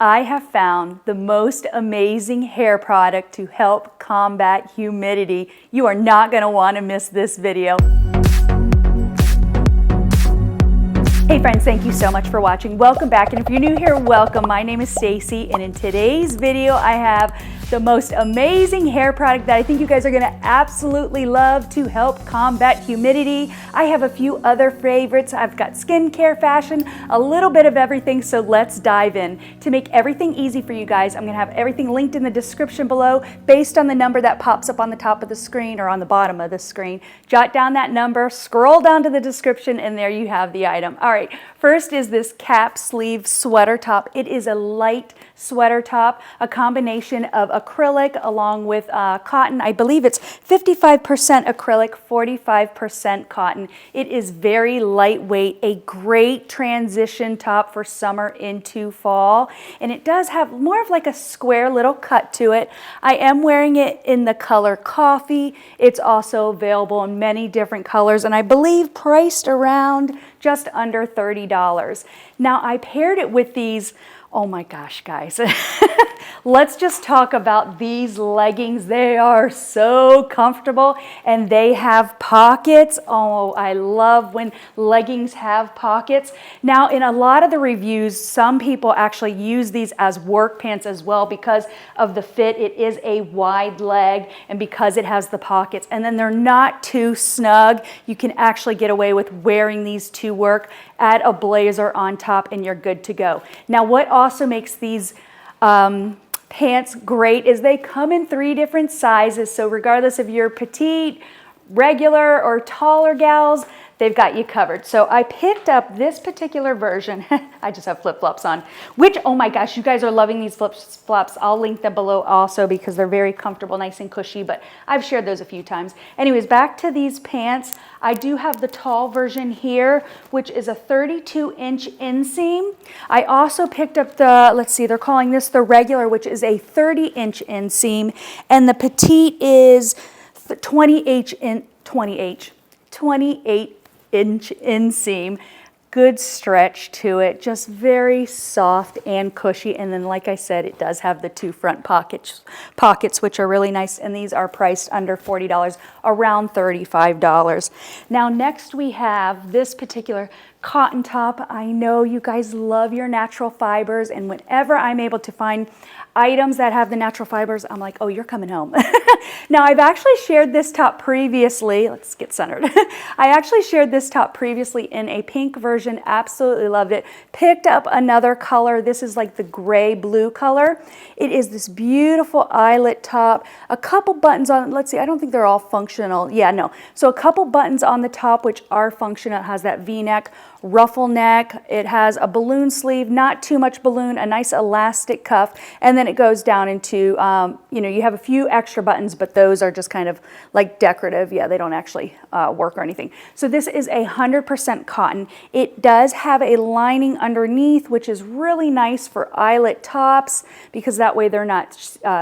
I have found the most amazing hair product to help combat humidity. You are not going to want to miss this video. Hey friends, thank you so much for watching. Welcome back, and if you're new here, welcome. My name is Stacey, and in today's video I have the most amazing hair product that I think you guys are gonna absolutely love to help combat humidity. I have a few other favorites. I've got skincare, fashion, a little bit of everything, so let's dive in. To make everything easy for you guys, I'm gonna have everything linked in the description below based on the number that pops up on the top of the screen or on the bottom of the screen. Jot down that number, scroll down to the description, and there you have the item. All right, first is this cap sleeve sweater top. It is a light sweater top, a combination of acrylic along with cotton. I believe it's 55% acrylic, 45% cotton. It is very lightweight, a great transition top for summer into fall. And it does have more of like a square little cut to it. I am wearing it in the color coffee. It's also available in many different colors, and I believe priced around just under $30. Now I paired it with these, oh my gosh, guys. Let's just talk about these leggings. They are so comfortable and they have pockets. Oh, I love when leggings have pockets. Now, in a lot of the reviews, some people actually use these as work pants as well because of the fit. It is a wide leg and because it has the pockets, and then they're not too snug. You can actually get away with wearing these to work. Add a blazer on top and you're good to go. Now, what also makes these pants great is they come in 3 different sizes. So regardless if you're petite, regular, or taller gals, they've got you covered. So I picked up this particular version. I just have flip-flops on, which, oh my gosh, you guys are loving these flip-flops. I'll link them below also because they're very comfortable, nice and cushy, but I've shared those a few times. Anyways, back to these pants. I do have the tall version here, which is a 32-inch inseam. I also picked up the, let's see, they're calling this the regular, which is a 30-inch inseam, and the petite is 28-inch inseam. Good stretch to it, just very soft and cushy. And then, like I said, it does have the 2 front pockets, which are really nice. And these are priced under $40, around $35. Now, next we have this particular cotton top. I know you guys love your natural fibers, and whenever I'm able to find items that have the natural fibers, I'm like, oh, you're coming home. Now, I've actually shared this top previously. Let's get centered. I actually shared this top previously in a pink version. Absolutely loved it. Picked up another color. This is like the gray blue color. It is this beautiful eyelet top. A couple buttons on, let's see, I don't think they're all functional. Yeah, no. So a couple buttons on the top, which are functional. It has that V-neck, ruffle neck. It has a balloon sleeve, not too much balloon, a nice elastic cuff, and then it goes down into, you know, you have a few extra buttons, but those are just kind of like decorative. Yeah, they don't actually work or anything. So this is 100% cotton. It does have a lining underneath, which is really nice for eyelet tops because that way they're not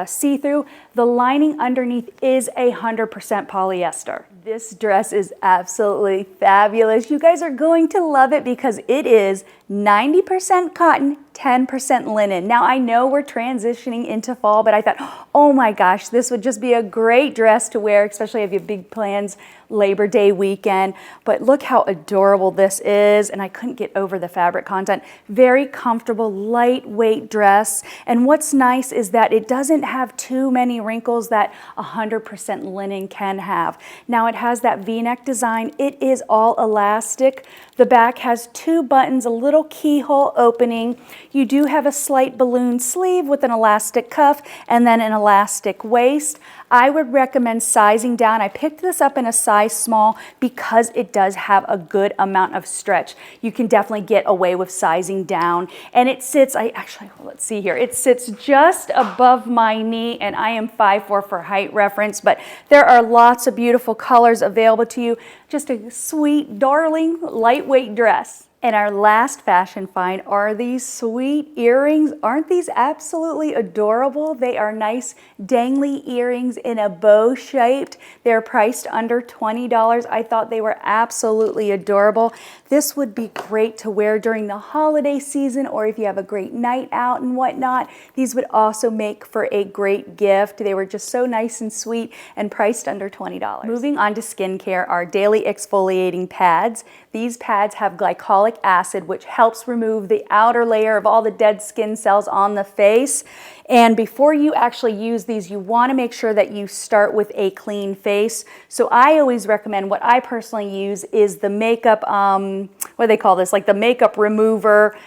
see-through. The lining underneath is 100% polyester. This dress is absolutely fabulous. You guys are going to love it because it is 90% cotton, 10% linen. Now, I know we're transitioning into fall, but I thought, oh my gosh, this would just be a great dress to wear, especially if you have big plans Labor Day weekend. But look how adorable this is, and I couldn't get over the fabric content. Very comfortable, lightweight dress. And what's nice is that it doesn't have too many wrinkles that 100% linen can have. Now, it has that V-neck design. It is all elastic. The back has 2 buttons, a little keyhole opening. You do have a slight balloon sleeve with an elastic cuff and then an elastic waist. I would recommend sizing down. I picked this up in a size small because it does have a good amount of stretch. You can definitely get away with sizing down. And it sits, let's see here. It sits just above my knee, and I am 5'4" for height reference, but there are lots of beautiful colors available to you. Just a sweet, darling, lightweight dress. And our last fashion find are these sweet earrings. Aren't these absolutely adorable? They are nice dangly earrings in a bow shaped. They're priced under $20. I thought they were absolutely adorable. This would be great to wear during the holiday season, or if you have a great night out and whatnot. These would also make for a great gift. They were just so nice and sweet and priced under $20. Moving on to skincare, our daily exfoliating pads. These pads have glycolic acid, which helps remove the outer layer of all the dead skin cells on the face. And before you actually use these, you want to make sure that you start with a clean face. So I always recommend, what I personally use is the makeup, what do they call this? Like the makeup remover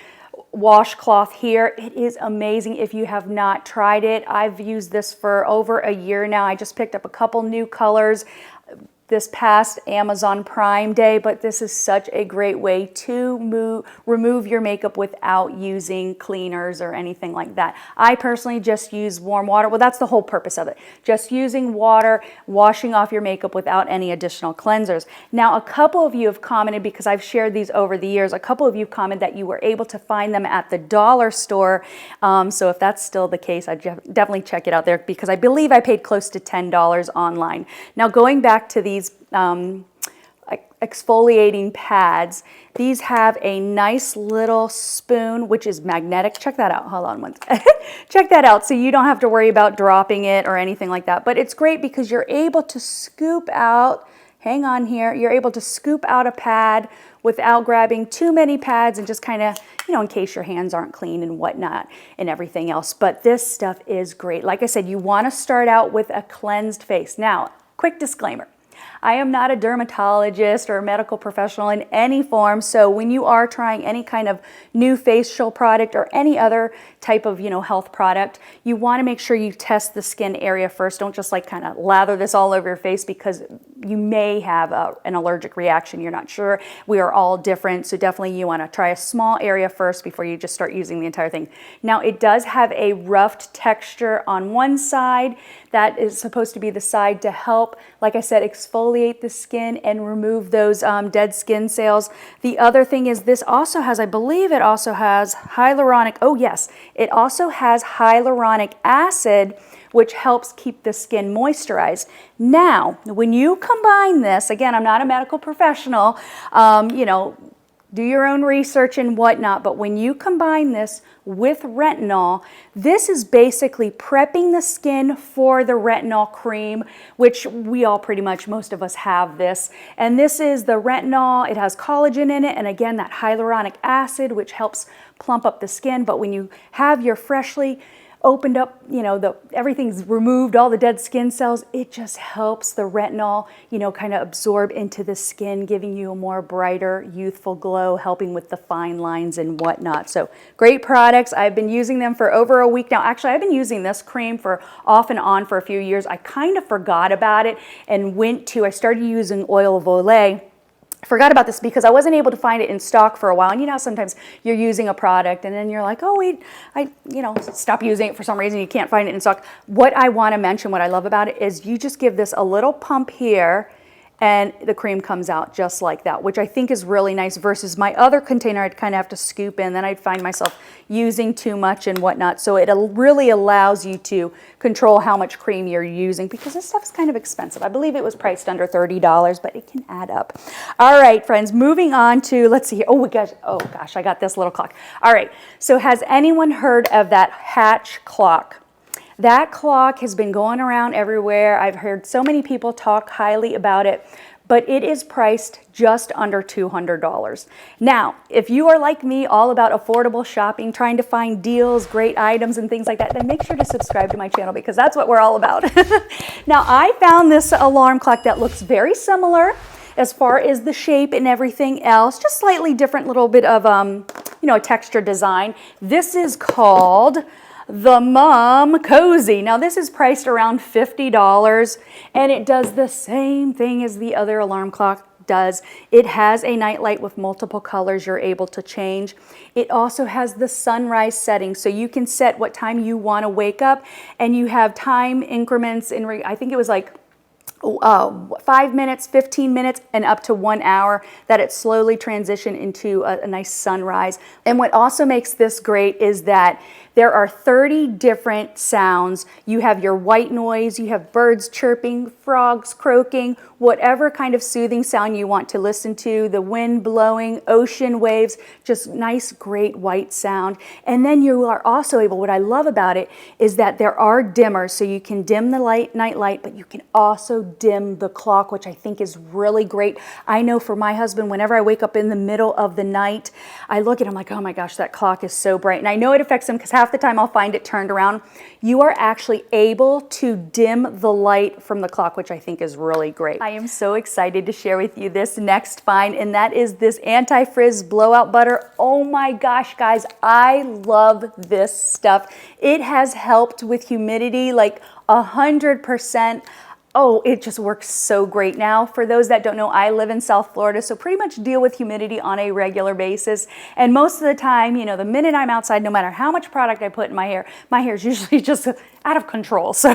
washcloth here. It is amazing. If you have not tried it, I've used this for over a year now. I just picked up a couple new colors this past Amazon Prime Day, but this is such a great way to remove your makeup without using cleaners or anything like that. I personally just use warm water. Well, that's the whole purpose of it. Just using water, washing off your makeup without any additional cleansers. Now, a couple of you have commented, because I've shared these over the years, a couple of you commented that you were able to find them at the dollar store. So if that's still the case, I'd definitely check it out there, because I believe I paid close to $10 online. Now, going back to these exfoliating pads, these have a nice little spoon, which is magnetic. Check that out. Hold on one second. Check that out, so you don't have to worry about dropping it or anything like that. But it's great because you're able to scoop out, hang on here, you're able to scoop out a pad without grabbing too many pads, and just kind of, you know, in case your hands aren't clean and whatnot and everything else. But this stuff is great. Like I said, you want to start out with a cleansed face. Now, quick disclaimer. I am not a dermatologist or a medical professional in any form, so when you are trying any kind of new facial product or any other type of, health product, you want to make sure you test the skin area first. Don't just like kind of lather this all over your face, because you may have an allergic reaction. You're not sure. We are all different, so definitely you want to try a small area first before you just start using the entire thing. Now, it does have a roughed texture on one side. That is supposed to be the side to help, like I said, exfoliate the skin and remove those dead skin cells. The other thing is, this also has, I believe it also has hyaluronic, oh yes, it also has hyaluronic acid, which helps keep the skin moisturized. Now, when you combine this, again, I'm not a medical professional, do your own research and whatnot, but when you combine this with retinol, this is basically prepping the skin for the retinol cream, which we all pretty much, most of us have this. And this is the retinol, it has collagen in it, and again, that hyaluronic acid, which helps plump up the skin. But when you have your freshly opened up, everything's removed, all the dead skin cells, it just helps the retinol, kind of absorb into the skin, giving you a more brighter, youthful glow, helping with the fine lines and whatnot. So great products. I've been using them for over a week now. Actually, I've been using this cream for off and on for a few years. I kind of forgot about it and I started using oil of Olay. I forgot about this because I wasn't able to find it in stock for a while. And sometimes you're using a product and then you're like, oh wait, I stop using it for some reason, you can't find it in stock. What I want to mention, what I love about it, is you just give this a little pump here and the cream comes out just like that, which I think is really nice, versus my other container I'd kind of have to scoop in, then I'd find myself using too much and whatnot. So it really allows you to control how much cream you're using, because this stuff is kind of expensive. I believe it was priced under $30, but it can add up. All right, friends, moving on to, let's see here. Oh gosh, I got this little clock. All right, so has anyone heard of that Hatch clock? That clock has been going around everywhere. I've heard so many people talk highly about it, but it is priced just under $200. Now, if you are like me, all about affordable shopping, trying to find deals, great items and things like that, then make sure to subscribe to my channel, because that's what we're all about. Now, I found this alarm clock that looks very similar as far as the shape and everything else, just slightly different, little bit of, a texture design. This is called the Mom Cozy. Now, this is priced around $50, and it does the same thing as the other alarm clock does. It has a night light with multiple colors you're able to change. It also has the sunrise setting, so you can set what time you want to wake up, and you have time increments I think it was like 5 minutes, 15 minutes, and up to 1 hour, that it slowly transition into a nice sunrise. And what also makes this great is that there are 30 different sounds. You have your white noise, you have birds chirping, frogs croaking, whatever kind of soothing sound you want to listen to, the wind blowing, ocean waves, just nice, great white sound. And then you are also able, what I love about it is that there are dimmers, so you can dim the night light, but you can also dim the clock, which I think is really great. I know for my husband, whenever I wake up in the middle of the night, I look at him like, oh my gosh, that clock is so bright. And I know it affects him because half the time I'll find it turned around. You are actually able to dim the light from the clock, which I think is really great. I am so excited to share with you this next find, and that is this AntiFrizz blowout butter. Oh my gosh, guys, I love this stuff. It has helped with humidity like 100%. Oh, it just works so great. Now, for those that don't know, I live in South Florida, so pretty much deal with humidity on a regular basis. And most of the time, you know, the minute I'm outside, no matter how much product I put in my hair is usually just out of control. So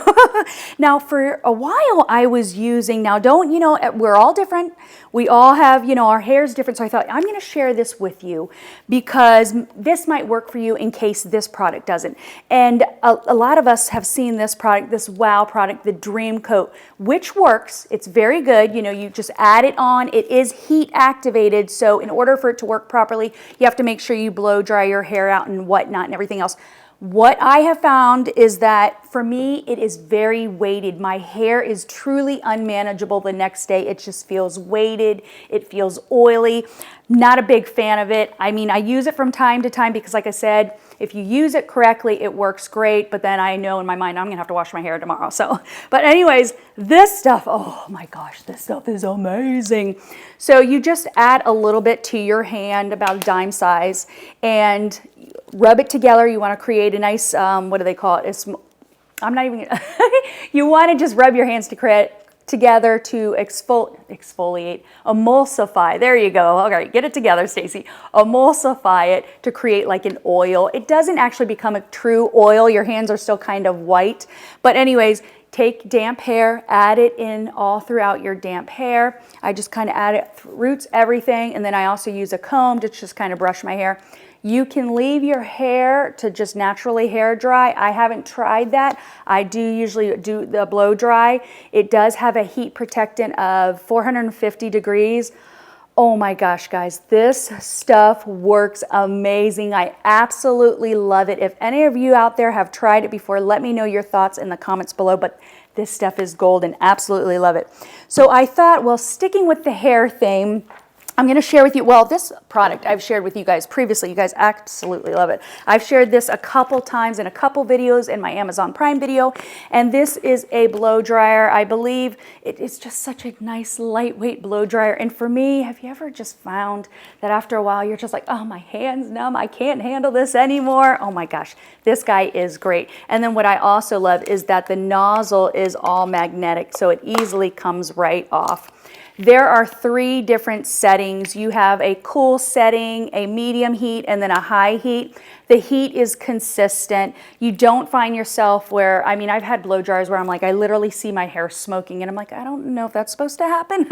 now for a while I was using, now don't, you know, we're all different. We all have, you know, our hair's different. So I thought I'm going to share this with you because this might work for you in case this product doesn't. And a lot of us have seen this product, this Wow product, the Dream Coat, which works. It's very good. You know, you just add it on. It is heat activated. So in order for it to work properly, you have to make sure you blow dry your hair out and whatnot and everything else. What I have found is that for me, it is very weighted. My hair is truly unmanageable the next day. It just feels weighted. It feels oily. Not a big fan of it. I mean, I use it from time to time because, like I said, if you use it correctly, it works great. But then I know in my mind, I'm going to have to wash my hair tomorrow. So, but anyways, this stuff, oh my gosh, this stuff is amazing. So you just add a little bit to your hand, about a dime size, and rub it together. You want to create a nice, what do they call it? I'm not even, you want to just rub your hands together to exfoliate, emulsify. There you go. Okay, get it together, Stacey. Emulsify it to create like an oil. It doesn't actually become a true oil. Your hands are still kind of white. But anyways, take damp hair, add it in all throughout your damp hair. I just kind of add it, roots, everything. And then I also use a comb to just kind of brush my hair. You can leave your hair to just naturally hair dry. I haven't tried that. I do usually do the blow dry. It does have a heat protectant of 450 degrees. Oh my gosh, guys, this stuff works amazing. I absolutely love it. If any of you out there have tried it before, let me know your thoughts in the comments below, but this stuff is gold and absolutely love it. So I thought, well, sticking with the hair theme, I'm going to share with you, well, this product I've shared with you guys previously. You guys absolutely love it. I've shared this a couple times in a couple videos in my Amazon Prime video, and this is a blow dryer. I believe it is just such a nice lightweight blow dryer. And for me, have you ever just found that after a while you're just like, oh, my hand's numb, I can't handle this anymore? Oh my gosh, this guy is great. And then what I also love is that the nozzle is all magnetic, so it easily comes right off. There are 3 different settings. You have a cool setting, a medium heat, and then a high heat. The heat is consistent. You don't find yourself where, I mean, I've had blow dryers where I'm like, I literally see my hair smoking and I'm like, I don't know if that's supposed to happen.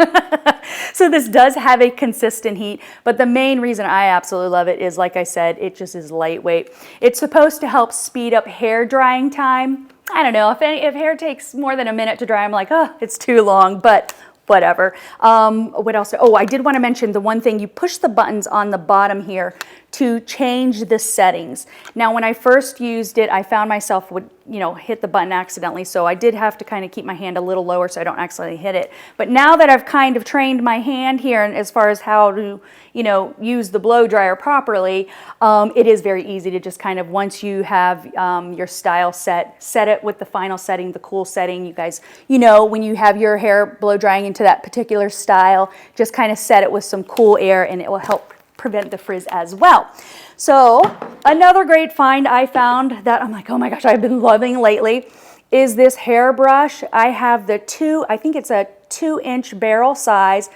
So this does have a consistent heat, but the main reason I absolutely love it is, like I said, it just is lightweight. It's supposed to help speed up hair drying time. I don't know, if hair takes more than a minute to dry, I'm like, oh, it's too long, but whatever. What else? Oh, I did want to mention the one thing, you push the buttons on the bottom here to change the settings. Now, when I first used it, I found myself would, you know, hit the button accidentally. So I did have to kind of keep my hand a little lower so I don't accidentally hit it. But now that I've kind of trained my hand here and as far as how to, you know, use the blow dryer properly, it is very easy to just kind of, once you have your style set it with the final setting, the cool setting. You guys, you know, when you have your hair blow drying into that particular style, just kind of set it with some cool air and it will help prevent the frizz as well. So another great find I found that I'm like, oh my gosh, I've been loving lately is this hairbrush. I have the I think it's a 2-inch barrel size.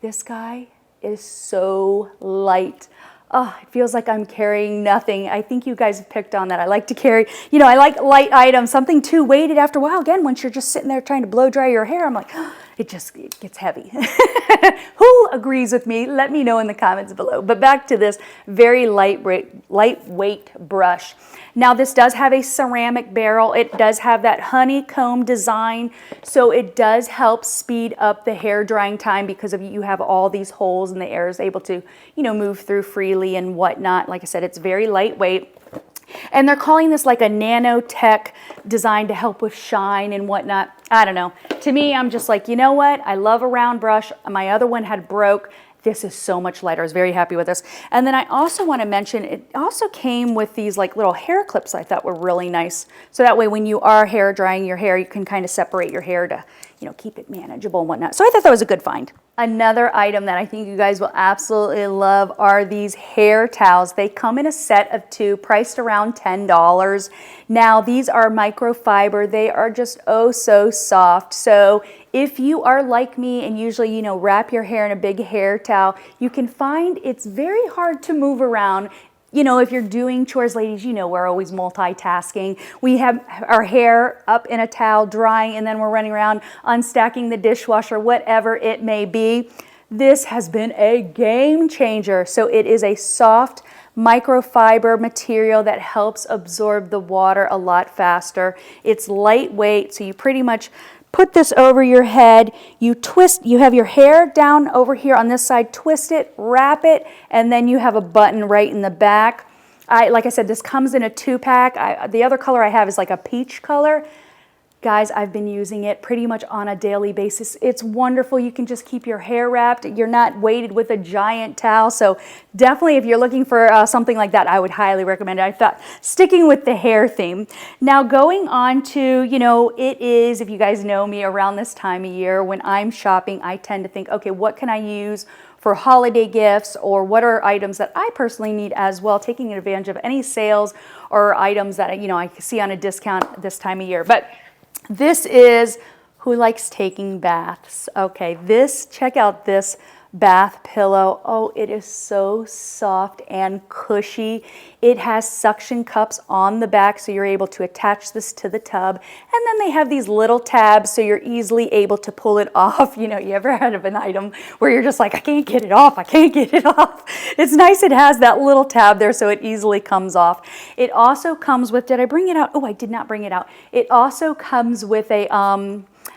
This guy is so light. oh, it feels like I'm carrying nothing. I think you guys have picked on that. I like to carry, you know, I like light items, something too weighted after a while. Again, once you're just sitting there trying to blow dry your hair, I'm like, oh, it gets heavy. Who agrees with me? Let me know in the comments below. But back to this very lightweight brush. Now this does have a ceramic barrel. It does have that honeycomb design, so it does help speed up the hair drying time because of you have all these holes and the air is able to, you know, move through freely and whatnot. Like I said, it's very lightweight. And they're calling this like a nanotech design to help with shine and whatnot. I don't know. To me, I'm just like, you know what? I love a round brush. My other one had broke. This is so much lighter. I was very happy with this. And then I also want to mention, it also came with these like little hair clips I thought were really nice. So that way when you are hair drying your hair, you can kind of separate your hair to, you know, keep it manageable and whatnot. So I thought that was a good find. Another item that I think you guys will absolutely love are these hair towels. They come in a set of 2, priced around $10. Now these are microfiber. They are just oh so soft. So if you are like me and usually, you know, wrap your hair in a big hair towel, you can find it's very hard to move around. You know, if you're doing chores, ladies, you know we're always multitasking. We have our hair up in a towel drying and then we're running around unstacking the dishwasher, whatever it may be. This has been a game changer. So it is a soft microfiber material that helps absorb the water a lot faster. It's lightweight, so you pretty much put this over your head, you twist, you have your hair down over here on this side, twist it, wrap it, and then you have a button right in the back. Like I said, this comes in a 2-pack. The other color I have is like a peach color. Guys, I've been using it pretty much on a daily basis. It's wonderful. You can just keep your hair wrapped. You're not weighted with a giant towel. So definitely if you're looking for something like that, I would highly recommend it. I thought sticking with the hair theme. Now going on to, you know, it is, if you guys know me, around this time of year when I'm shopping, I tend to think, okay, what can I use for holiday gifts, or what are items that I personally need as well, taking advantage of any sales or items that, you know, I see on a discount this time of year. But this is who likes taking baths. Okay, check out this bath pillow. Oh, it is so soft and cushy. It has suction cups on the back, so you're able to attach this to the tub. And then they have these little tabs, so you're easily able to pull it off. You know, you ever had an item where you're just like, I can't get it off, I can't get it off. It's nice it has that little tab there, so it easily comes off. It also comes with, did I bring it out? Oh, I did not bring it out. It also comes with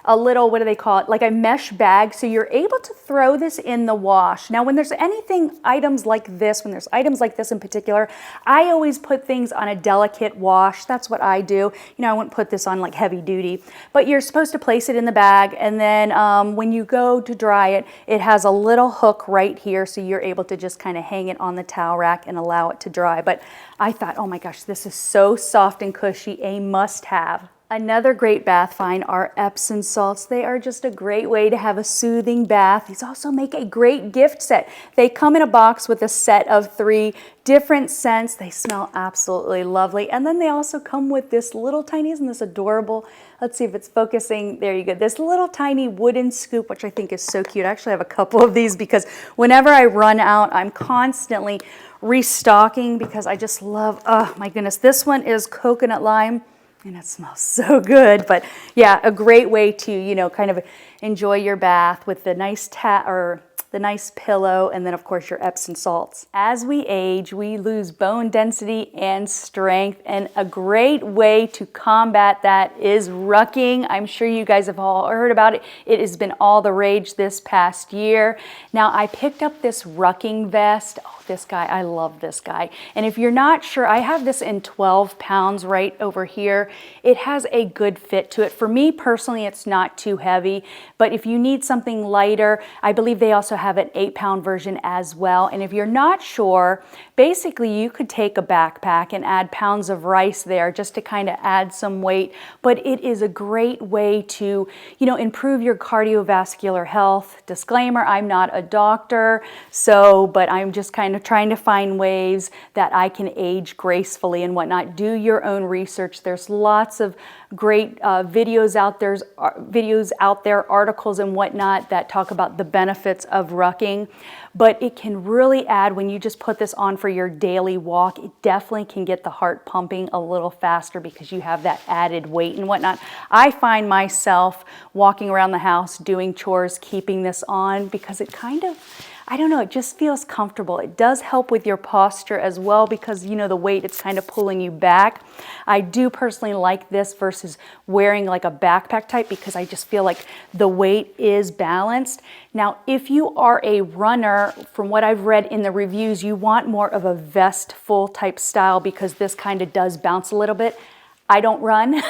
a little, what do they call it, like a mesh bag, so you're able to throw this in the wash. Now when there's items like this, when there's items like this in particular, I always put things on a delicate wash. That's what I do. You know, I wouldn't put this on like heavy duty, but you're supposed to place it in the bag, and then when you go to dry it, it has a little hook right here, so you're able to just kind of hang it on the towel rack and allow it to dry. But I thought, oh my gosh, this is so soft and cushy, a must-have. Another great bath find are Epsom salts. They are just a great way to have a soothing bath. These also make a great gift set. They come in a box with a set of 3 different scents. They smell absolutely lovely. And then they also come with this little tiny, isn't this adorable? Let's see if it's focusing. There you go. This little tiny wooden scoop, which I think is so cute. I actually have a couple of these because whenever I run out, I'm constantly restocking because I just love, oh my goodness. This one is coconut lime. And it smells so good. But yeah, a great way to, you know, kind of enjoy your bath with the nice the nice pillow, and then of course your Epsom salts. As we age, we lose bone density and strength, and a great way to combat that is rucking. I'm sure you guys have all heard about it. It has been all the rage this past year. Now I picked up this Rucking Vest. Oh, this guy, I love this guy. And if you're not sure, I have this in 12 pounds right over here. It has a good fit to it. For me personally, it's not too heavy, but if you need something lighter, I believe they also have an 8-pound version as well. And if you're not sure, basically you could take a backpack and add pounds of rice there just to kind of add some weight. But it is a great way to, you know, improve your cardiovascular health. Disclaimer, I'm not a doctor, but I'm just kind of trying to find ways that I can age gracefully and whatnot. Do your own research. There's lots of great videos out there, articles and whatnot that talk about the benefits of rucking, but it can really add when you just put this on for your daily walk. It definitely can get the heart pumping a little faster because you have that added weight and whatnot. I find myself walking around the house doing chores, keeping this on because it kind of, I don't know, it just feels comfortable. It does help with your posture as well because, you know, the weight, it's kind of pulling you back. I do personally like this versus wearing like a backpack type because I just feel like the weight is balanced. Now, if you are a runner, from what I've read in the reviews, you want more of a vest full type style because this kind of does bounce a little bit. I don't run.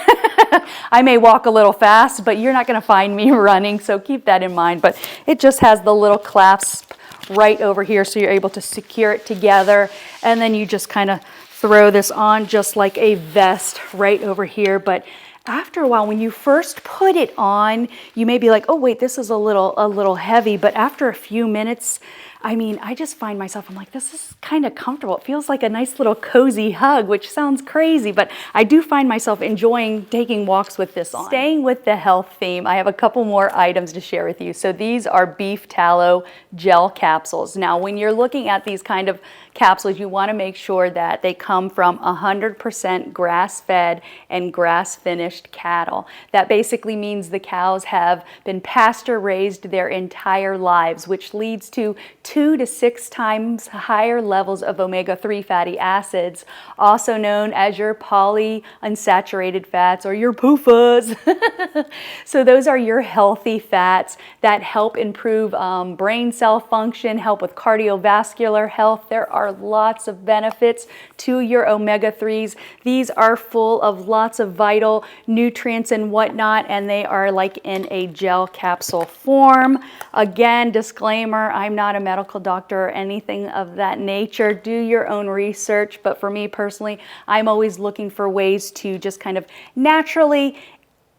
I may walk a little fast, but you're not going to find me running, so keep that in mind. But it just has the little clasp right over here, so you're able to secure it together, and then you just kind of throw this on just like a vest right over here. But after a while, when you first put it on, you may be like, oh wait, this is a little heavy, but after a few minutes, I mean, I just find myself, I'm like, this is kind of comfortable. It feels like a nice little cozy hug, which sounds crazy, but I do find myself enjoying taking walks with this on. Staying with the health theme, I have a couple more items to share with you. So these are beef tallow gel capsules. Now, when you're looking at these kind of capsules, you want to make sure that they come from 100% grass-fed and grass-finished cattle. That basically means the cows have been pasture-raised their entire lives, which leads to 2 to 6 times higher levels of omega-3 fatty acids, also known as your polyunsaturated fats or your PUFAs. So those are your healthy fats that help improve brain cell function, help with cardiovascular health. There are lots of benefits to your omega-3s. These are full of lots of vital nutrients and whatnot, and they are like in a gel capsule form. Again, disclaimer, I'm not a medical doctor or anything of that nature. Do your own research, but for me personally, I'm always looking for ways to just kind of naturally,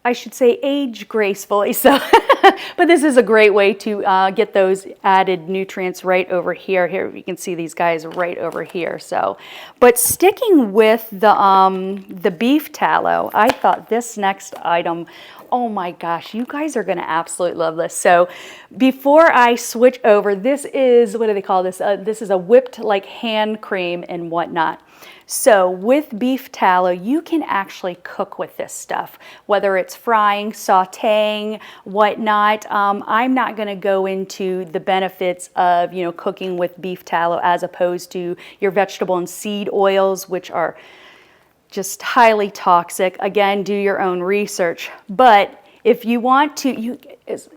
I should say, age gracefully. So, but this is a great way to get those added nutrients right over here. Here you can see these guys right over here. So, but sticking with the beef tallow, I thought this next item, oh my gosh, you guys are going to absolutely love this. So before I switch over, this is, what do they call this? This is a whipped like hand cream and whatnot. So with beef tallow, you can actually cook with this stuff, whether it's frying, sauteing, whatnot. I'm not going to go into the benefits of, you know, cooking with beef tallow as opposed to your vegetable and seed oils, which are just highly toxic. Again, do your own research. But if you want to, you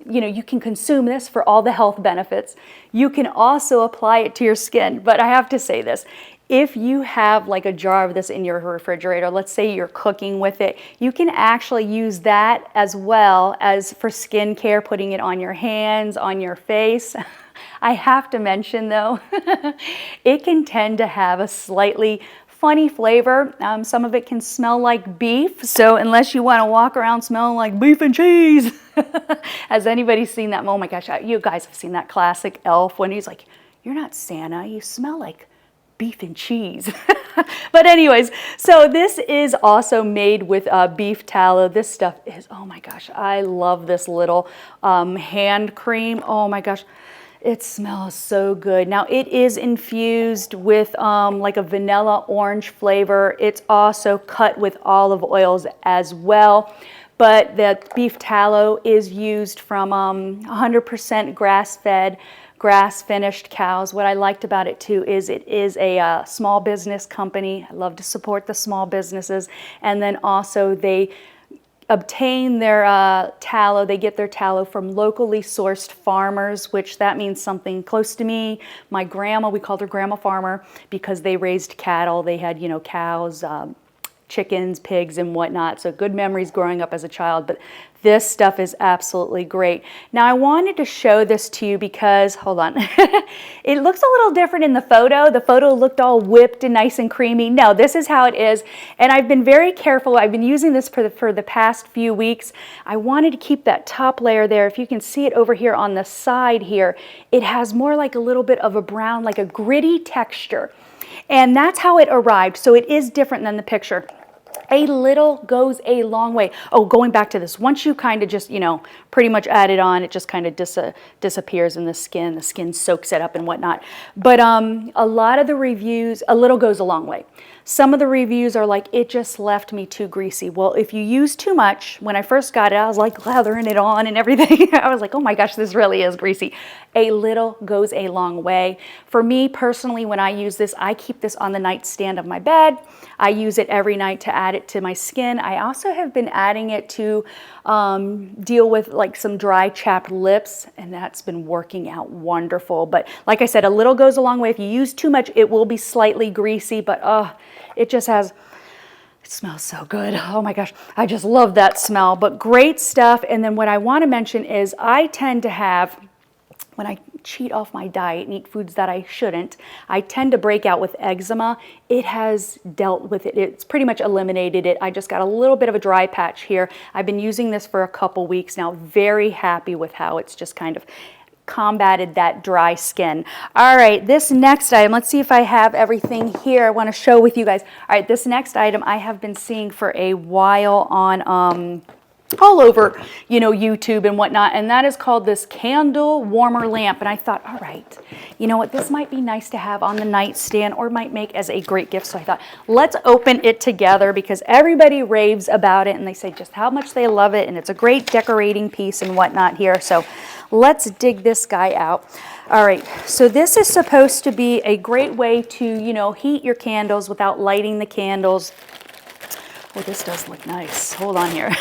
know, you can consume this for all the health benefits. You can also apply it to your skin. But I have to say this. If you have like a jar of this in your refrigerator, let's say you're cooking with it, you can actually use that as well as for skincare, putting it on your hands, on your face. I have to mention though, it can tend to have a slightly funny flavor. Some of it can smell like beef. So unless you want to walk around smelling like beef and cheese. Has anybody seen that? Oh my gosh, you guys have seen that classic Elf when he's like, you're not Santa, you smell like beef and cheese. But anyways, so this is also made with beef tallow. This stuff is, oh my gosh, I love this little hand cream. Oh my gosh, it smells so good. Now it is infused with like a vanilla orange flavor. It's also cut with olive oils as well. But the beef tallow is used from 100% grass-fed, grass-finished cows. What I liked about it too is it is a small business company. I love to support the small businesses. And then also they obtain their tallow, they get their tallow from locally sourced farmers, which that means something close to me. My grandma, we called her Grandma Farmer because they raised cattle. They had, you know, cows, chickens, pigs, and whatnot. So good memories growing up as a child, but this stuff is absolutely great. Now I wanted to show this to you because, hold on, it looks a little different in the photo. The photo looked all whipped and nice and creamy. No, this is how it is. And I've been very careful. I've been using this for the past few weeks. I wanted to keep that top layer there. If you can see it over here on the side here, it has more like a little bit of a brown, like a gritty texture. And that's how it arrived. So it is different than the picture. A little goes a long way. Oh, going back to this, once you kind of just, you know, pretty much add it on, it just kind of disappears in the skin soaks it up and whatnot. But a lot of the reviews, a little goes a long way. Some of the reviews are like, it just left me too greasy. Well, if you use too much, when I first got it, I was like lathering it on and everything. I was like, oh my gosh, this really is greasy. A little goes a long way. For me personally, when I use this, I keep this on the nightstand of my bed. I use it every night to add it to my skin. I also have been adding it to deal with like some dry chapped lips, and that's been working out wonderful. But like I said, a little goes a long way. If you use too much, it will be slightly greasy, but it just has, it smells so good. Oh my gosh, I just love that smell, but great stuff. And then what I want to mention is I tend to have, when I cheat off my diet and eat foods that I shouldn't, I tend to break out with eczema. It has dealt with it. It's pretty much eliminated it. I just got a little bit of a dry patch here. I've been using this for a couple weeks now. Very happy with how it's just kind of combated that dry skin. All right, this next item, let's see if I have everything here I want to show with you guys. All right, this next item I have been seeing for a while on all over, you know, YouTube and whatnot, and that is called this candle warmer lamp. And I thought, all right, you know what, this might be nice to have on the nightstand or might make as a great gift. So I thought, let's open it together because everybody raves about it and they say just how much they love it, and it's a great decorating piece and whatnot here. So let's dig this guy out. All right, so this is supposed to be a great way to, you know, heat your candles without lighting the candles. Oh, this does look nice. Hold on here.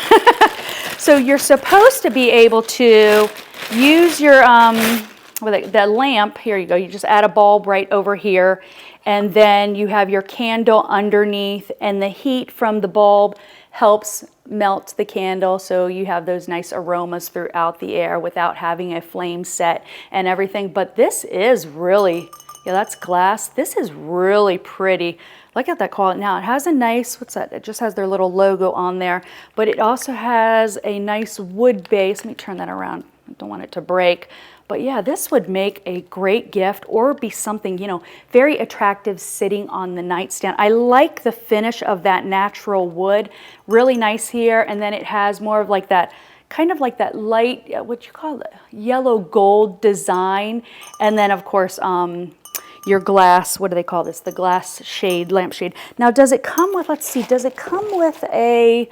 So you're supposed to be able to use your the lamp. Here you go. You just add a bulb right over here, and then you have your candle underneath, and the heat from the bulb helps melt the candle, so you have those nice aromas throughout the air without having a flame set and everything. But this is really, yeah, that's glass. This is really pretty. Look at that quality. Now it has a nice, what's that? It just has their little logo on there, but it also has a nice wood base. Let me turn that around. I don't want it to break. But yeah, this would make a great gift or be something, you know, very attractive sitting on the nightstand. I like the finish of that natural wood. Really nice here. And then it has more of like that, kind of like that light, what you call it, yellow gold design. And then of course, your glass, what do they call this? The glass shade, lampshade. Now, does it come with, let's see, does it come with a,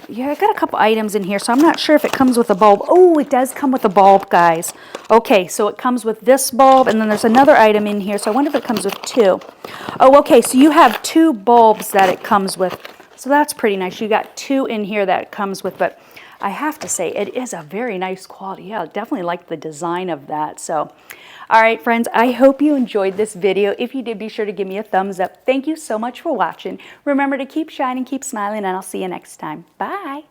yeah, I got a couple items in here, so I'm not sure if it comes with a bulb. Oh, it does come with a bulb, guys. Okay, so it comes with this bulb, and then there's another item in here, so I wonder if it comes with two. Oh, okay, so you have two bulbs that it comes with, so that's pretty nice. You got two in here that it comes with, but I have to say, it is a very nice quality. Yeah, I definitely like the design of that, so. All right, friends, I hope you enjoyed this video. If you did, be sure to give me a thumbs up. Thank you so much for watching. Remember to keep shining, keep smiling, and I'll see you next time. Bye.